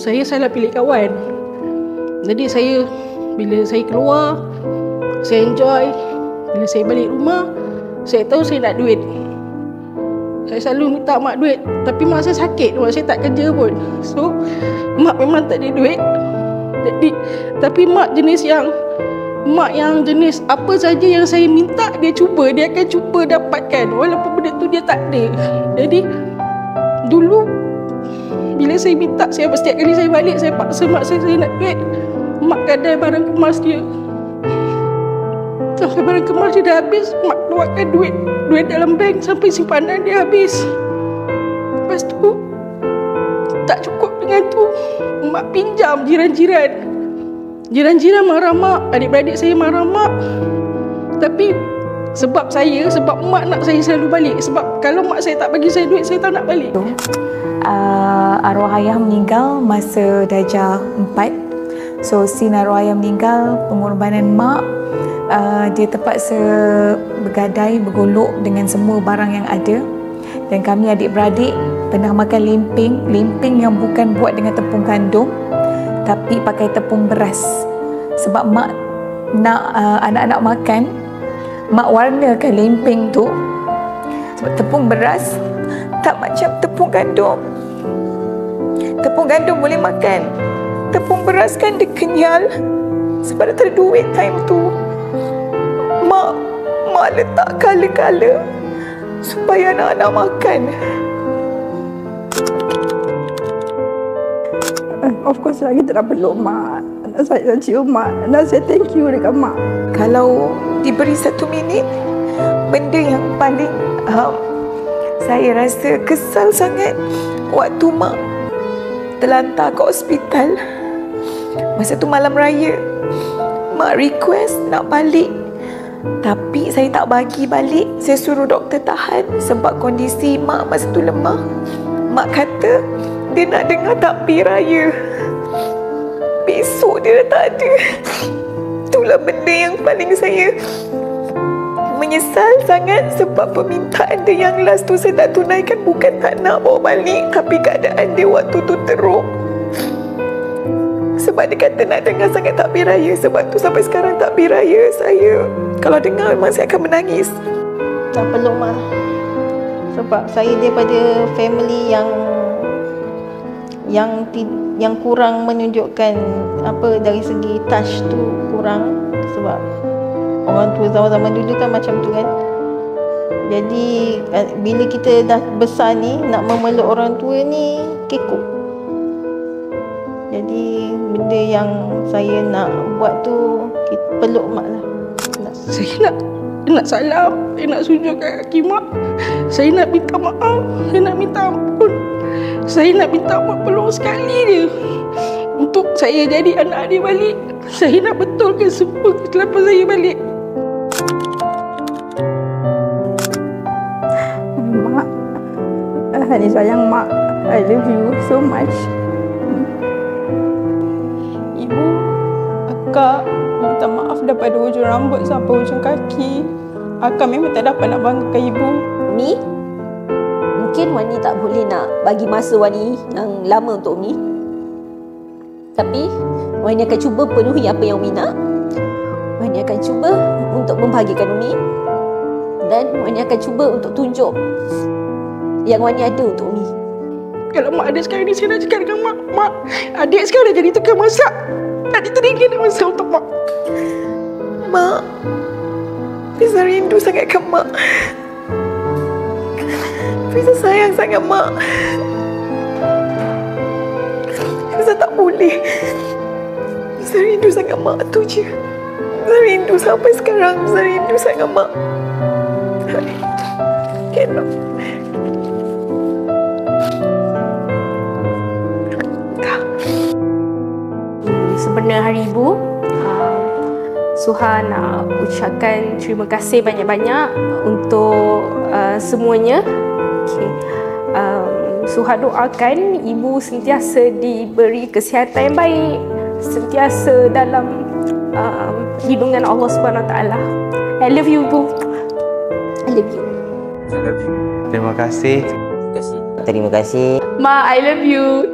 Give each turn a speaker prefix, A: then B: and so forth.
A: saya salah pilih kawan. Jadi bila saya keluar, saya enjoy. Bila saya balik rumah, saya tahu saya nak duit. Saya selalu minta mak duit, tapi mak saya sakit, mak saya tak kerja pun. So mak memang tak ada duit. Tapi mak yang jenis apa saja yang saya minta, dia akan cuba dapatkan walaupun benda tu dia tak ada. Jadi dulu bila saya minta, setiap kali saya balik, saya paksa mak saya nak duit. Mak gadai barang kemas dia. Sampai barang kemas dia dah habis, mak keluarkan duit dalam bank sampai simpanan dia habis. Lepas tu tak cukup dengan tu, mak pinjam jiran-jiran. Jiran-jiran marah mak, adik-beradik saya marah mak. Tapi sebab mak nak saya selalu balik. Sebab kalau mak saya tak bagi saya duit, saya tak nak balik.
B: Arwah ayah meninggal masa darjah 4. So scene arwah ayah meninggal, pengorbanan mak, dia terpaksa bergadai, bergolok dengan semua barang yang ada. Dan kami adik-beradik pernah makan lempeng yang bukan buat dengan tepung gandum, tapi pakai tepung beras. Sebab mak nak anak-anak makan, mak warnakan lempeng tu. Sebab tepung beras tak macam tepung gandum. Tepung gandum boleh makan, tepung beras kan dia kenyal. Sebab dia tak ada duit time tu, Mak letak kala-kala supaya anak-anak makan.
C: Of course lah, kita dah peluk mak, saya cium mak, dan saya thank you dekat mak.
B: Kalau diberi 1 minit, benda yang paling saya rasa kesal sangat waktu mak terlantar ke hospital. Masa tu malam raya, mak request nak balik, tapi saya tak bagi balik. Saya suruh doktor tahan sebab kondisi mak masa tu lemah. Mak kata dia nak dengar takbir raya. Besok dia dah tak ada. Itulah benda yang paling saya menyesal sangat. Sebab permintaan dia yang last tu saya tak tunaikan. Bukan tak nak bawa balik, tapi keadaan dia waktu tu teruk. Sebab dia kata nak dengar sangat takbir raya. Sebab tu sampai sekarang takbir raya saya, kalau dengar memang saya akan menangis.
D: Tak peluk mak. Sebab saya daripada family yang kurang menunjukkan apa dari segi touch tu kurang. Sebab orang tua zaman-zaman dulu kan macam tu kan. Jadi bila kita dah besar ni, nak memeluk orang tua ni kekok. Jadi benda yang saya nak buat tu, kita peluk mak lah.
A: Saya nak salam, saya nak sujud kat kaki mak. Saya nak minta maaf, saya nak minta ampun. Saya nak minta mak peluk sekali je untuk saya jadi anak dia balik. Saya nak betulkan semua kesilapan saya balik.
C: Mak, Hani sayang mak. I love you so much.
E: Ibu, akak minta maaf daripada hujung rambut sampai hujung kaki. Akak memang tak dapat nak banggakan ibu.
F: Umi, mungkin Wani tak boleh nak bagi masa Wani yang lama untuk Umi. Tapi Wani akan cuba penuhi apa yang Umi nak. Wani akan cuba untuk membahagikan Umi. Dan Wani akan cuba untuk tunjuk yang Wani ada untuk Umi.
A: Kalau mak ada sekarang ni, saya nak cakap dengan mak, mak, adik sekarang dah jadi tukang masak. Adik teringin nak masak untuk mak.
B: Mak, Fiza rindu sangat ke mak. Fiza sayang sangat mak. Fiza tak boleh. Fiza rindu sangat mak, tu je. Fiza rindu sampai sekarang. Fiza rindu sangat mak. Cannot.
G: Sebenarnya Hari Ibu, Suha nak ucapkan terima kasih banyak-banyak untuk semuanya. Okay. Suha doakan Ibu sentiasa diberi kesihatan yang baik, sentiasa dalam lindungan Allah Subhanahu Wa Taala. I love you, Ibu. I love you.
H: I love you. Terima kasih.
I: Terima kasih.
G: Ma, I love you.